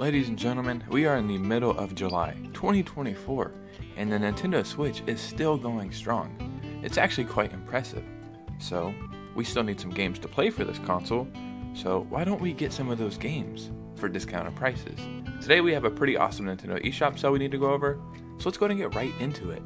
Ladies and gentlemen, we are in the middle of July 2024, and the Nintendo Switch is still going strong. It's actually quite impressive. So, we still need some games to play for this console, so why don't we get some of those games for discounted prices? Today we have a pretty awesome Nintendo eShop sale we need to go over, so let's go ahead and get right into it.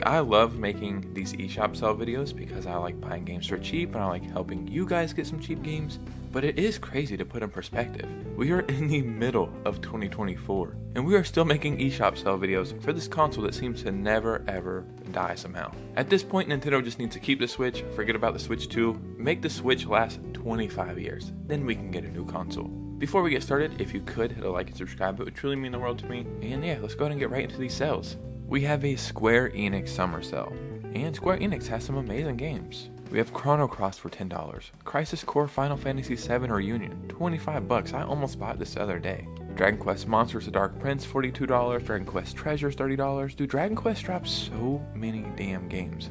I love making these eShop sale videos because I like buying games for cheap and I like helping you guys get some cheap games, but it is crazy to put in perspective. We are in the middle of 2024 and we are still making eShop sale videos for this console that seems to never ever die somehow. At this point, Nintendo just needs to keep the Switch, forget about the Switch 2, make the Switch last 25 years, then we can get a new console. Before we get started, if you could hit a like and subscribe, it would truly mean the world to me. And yeah, let's go ahead and get right into these sales. We have a Square Enix summer sale, and Square Enix has some amazing games. We have Chrono Cross for $10, Crisis Core Final Fantasy VII Reunion, $25, I almost bought this the other day. Dragon Quest Monsters: The Dark Prince, $42, Dragon Quest Treasures, $30. Dude, Dragon Quest drops so many damn games,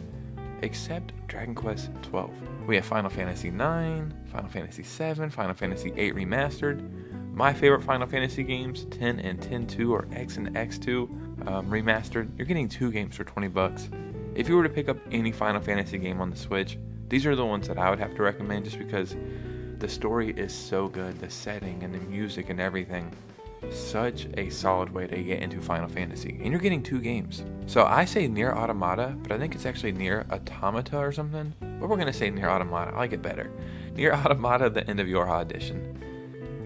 except Dragon Quest 12. We have Final Fantasy IX, Final Fantasy VII, Final Fantasy VIII Remastered, my favorite Final Fantasy games, 10 and 10-2 or X and X2 remastered. You're getting two games for $20. If you were to pick up any Final Fantasy game on the Switch, these are the ones that I would have to recommend just because the story is so good, the setting and the music and everything. Such a solid way to get into Final Fantasy. And you're getting two games. So I say Nier Automata, but I think it's actually Nier Automata or something. But we're going to say Nier Automata. I like it better. Nier Automata, the End of Yorha edition.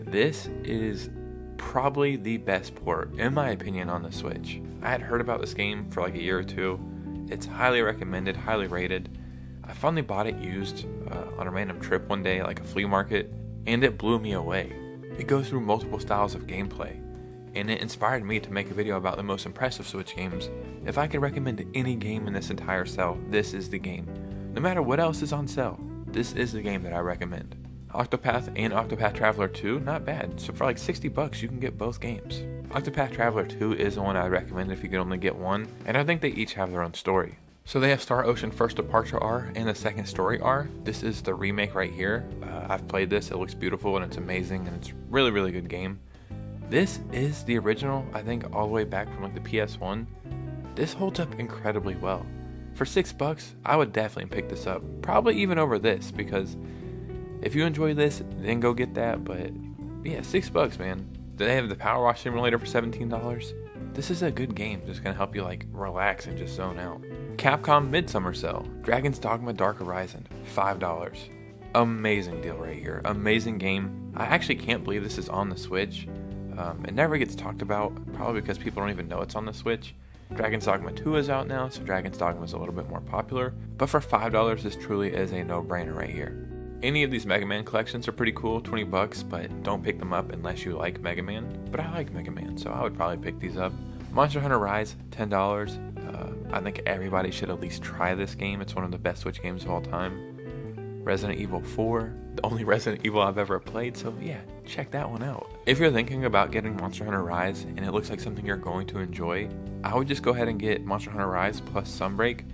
This is probably the best port, in my opinion, on the Switch. I had heard about this game for like a year or two. It's highly recommended, highly rated. I finally bought it used on a random trip one day, like a flea market, and it blew me away. It goes through multiple styles of gameplay, and it inspired me to make a video about the most impressive Switch games. If I could recommend any game in this entire sale, this is the game. No matter what else is on sale, this is the game that I recommend. Octopath and Octopath Traveler 2, not bad. So for like $60 you can get both games. Octopath Traveler 2 is the one I recommend if you could only get one, and I think they each have their own story. So they have Star Ocean First Departure R and the Second Story R. This is the remake right here. I've played this, it looks beautiful and it's amazing and it's really good game. This is the original, I think all the way back from like the PS1. This holds up incredibly well. For $6, I would definitely pick this up. Probably even over this, because if you enjoy this, then go get that, but yeah, $6, man. They have the Power Wash Simulator for $17. This is a good game, just gonna help you like relax and just zone out. Capcom Midsummer Sale, Dragon's Dogma Dark Horizon, $5. Amazing deal right here, amazing game. I actually can't believe this is on the Switch. It never gets talked about, probably because people don't even know it's on the Switch. Dragon's Dogma 2 is out now, so Dragon's Dogma is a little bit more popular, but for $5, this truly is a no-brainer right here. Any of these Mega Man collections are pretty cool, $20, but don't pick them up unless you like Mega Man. But I like Mega Man, so I would probably pick these up. Monster Hunter Rise, $10. I think everybody should at least try this game. It's one of the best Switch games of all time. Resident Evil 4, the only Resident Evil I've ever played, so yeah, check that one out. If you're thinking about getting Monster Hunter Rise and it looks like something you're going to enjoy, I would just go ahead and get Monster Hunter Rise plus Sunbreak.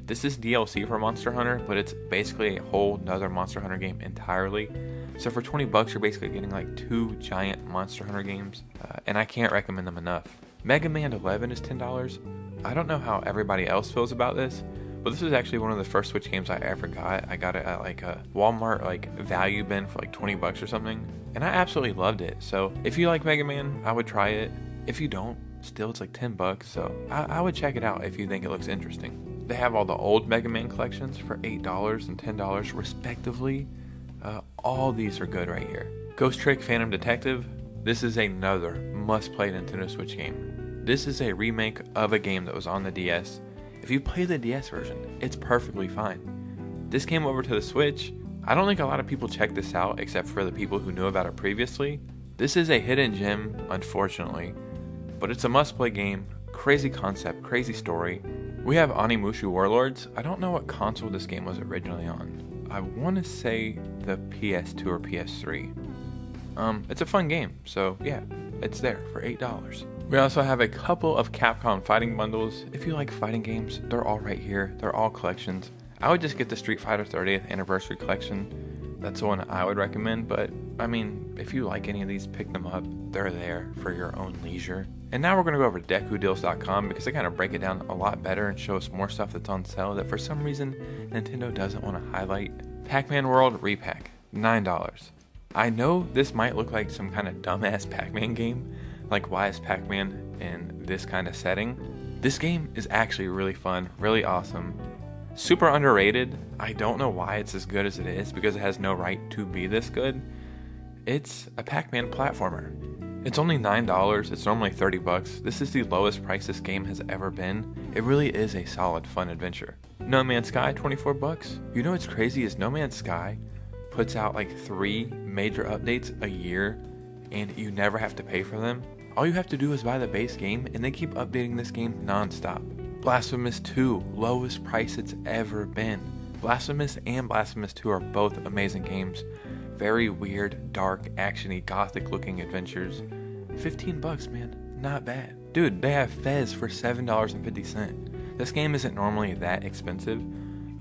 This is DLC for Monster Hunter, but it's basically a whole nother Monster Hunter game entirely. So for $20, you're basically getting like two giant Monster Hunter games, and I can't recommend them enough. Mega Man 11 is $10. I don't know how everybody else feels about this, but this is actually one of the first Switch games I ever got. I got it at like a Walmart like value bin for like $20 or something, and I absolutely loved it. So if you like Mega Man, I would try it. If you don't, still it's like $10, so I would check it out if you think it looks interesting. They have all the old Mega Man collections for $8 and $10 respectively. All these are good right here. Ghost Trick Phantom Detective. This is another must-play Nintendo Switch game. This is a remake of a game that was on the DS. If you play the DS version, it's perfectly fine. This came over to the Switch. I don't think a lot of people check this out except for the people who knew about it previously. This is a hidden gem, unfortunately, but it's a must-play game. Crazy concept, crazy story. We have Onimusha Warlords. I don't know what console this game was originally on. I want to say the PS2 or PS3. It's a fun game, so yeah, it's there for $8. We also have a couple of Capcom fighting bundles. If you like fighting games, they're all right here. They're all collections. I would just get the Street Fighter 30th Anniversary Collection. That's the one I would recommend, but I mean, if you like any of these, pick them up. They're there for your own leisure. And now we're going to go over to DekuDeals.com because they kind of break it down a lot better and show us more stuff that's on sale that for some reason Nintendo doesn't want to highlight. Pac-Man World Repack, $9. I know this might look like some kind of dumbass Pac-Man game, like why is Pac-Man in this kind of setting? This game is actually really fun, really awesome. Super underrated. I don't know why it's as good as it is because it has no right to be this good. It's a Pac-Man platformer. It's only $9, it's normally $30. This is the lowest price this game has ever been. It really is a solid, fun adventure. No Man's Sky, $24. You know what's crazy is No Man's Sky puts out like 3 major updates a year and you never have to pay for them. All you have to do is buy the base game and they keep updating this game non-stop. Blasphemous 2, lowest price it's ever been. Blasphemous and Blasphemous 2 are both amazing games. Very weird, dark, actiony, gothic looking adventures. $15, man, not bad. Dude, they have Fez for $7.50. This game isn't normally that expensive,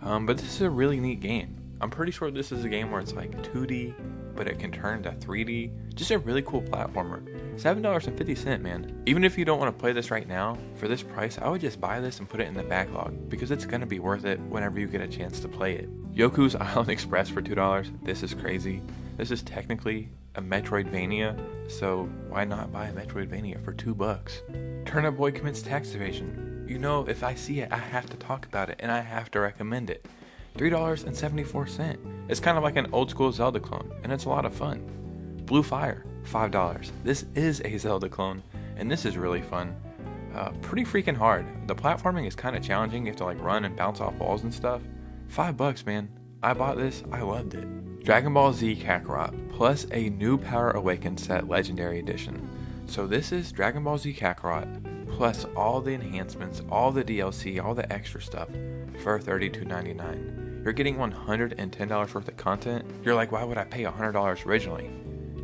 but this is a really neat game. I'm pretty sure this is a game where it's like 2D, but it can turn to 3D. Just a really cool platformer. $7.50, man. Even if you don't want to play this right now, for this price, I would just buy this and put it in the backlog because it's going to be worth it whenever you get a chance to play it. Yoku's Island Express for $2. This is crazy. This is technically a Metroidvania, so why not buy a Metroidvania for $2? Turnip Boy Commits Tax Evasion. You know, if I see it, I have to talk about it and I have to recommend it. $3.74. It's kind of like an old school Zelda clone, and it's a lot of fun. Blue Fire, $5. This is a Zelda clone, and this is really fun. Pretty freaking hard. The platforming is kind of challenging. You have to like run and bounce off walls and stuff. $5, man. I bought this. I loved it. Dragon Ball Z Kakarot, plus a new Power Awakened set Legendary Edition. So this is Dragon Ball Z Kakarot, plus all the enhancements, all the DLC, all the extra stuff for $32.99. You're getting $110 worth of content. You're like, why would I pay $100 originally?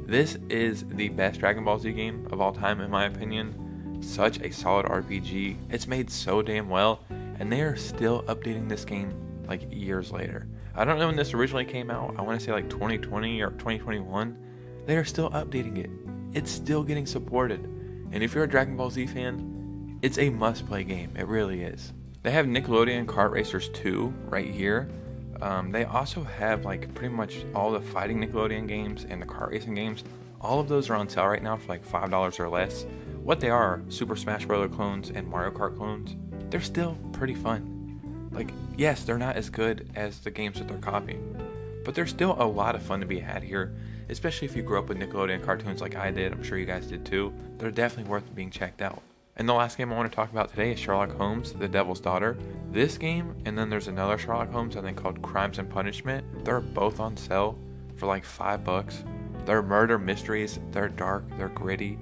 This is the best Dragon Ball Z game of all time, in my opinion. Such a solid RPG. It's made so damn well, and they are still updating this game like years later. I don't know when this originally came out. I want to say like 2020 or 2021. They are still updating it. It's still getting supported. And if you're a Dragon Ball Z fan, it's a must-play game. It really is. They have Nickelodeon Kart Racers 2 right here. They also have like pretty much all the fighting Nickelodeon games and the kart racing games. All of those are on sale right now for like $5 or less. What they are, Super Smash Bros. Clones and Mario Kart clones, they're still pretty fun. Like, yes, they're not as good as the games that they're copying, but there's still a lot of fun to be had here, especially if you grew up with Nickelodeon cartoons like I did. I'm sure you guys did too. They're definitely worth being checked out. And the last game I want to talk about today is Sherlock Holmes, The Devil's Daughter. This game, and then there's another Sherlock Holmes I think called Crimes and Punishment. They're both on sale for like $5. They're murder mysteries, they're dark, they're gritty,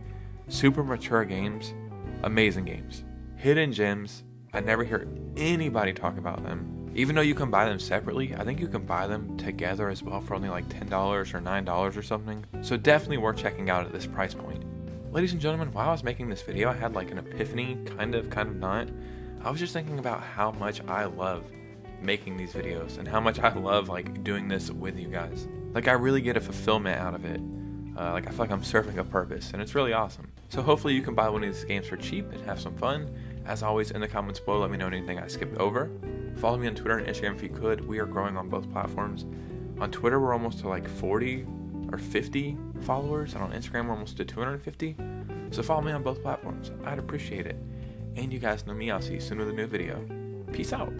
super mature games, amazing games. Hidden gems. I never hear anybody talk about them. Even though you can buy them separately, I think you can buy them together as well for only like $10 or $9 or something. So definitely worth checking out at this price point. Ladies and gentlemen, while I was making this video, I had like an epiphany, kind of not. I was just thinking about how much I love making these videos and how much I love like doing this with you guys. Like I really get a fulfillment out of it. Like I feel like I'm serving a purpose and it's really awesome. So hopefully you can buy one of these games for cheap and have some fun. As always, in the comments below, let me know anything I skipped over. Follow me on Twitter and Instagram if you could. We are growing on both platforms. On Twitter, we're almost to like 40 or 50 followers, and on Instagram, we're almost to 250. So follow me on both platforms. I'd appreciate it. And you guys know me. I'll see you soon with a new video. Peace out.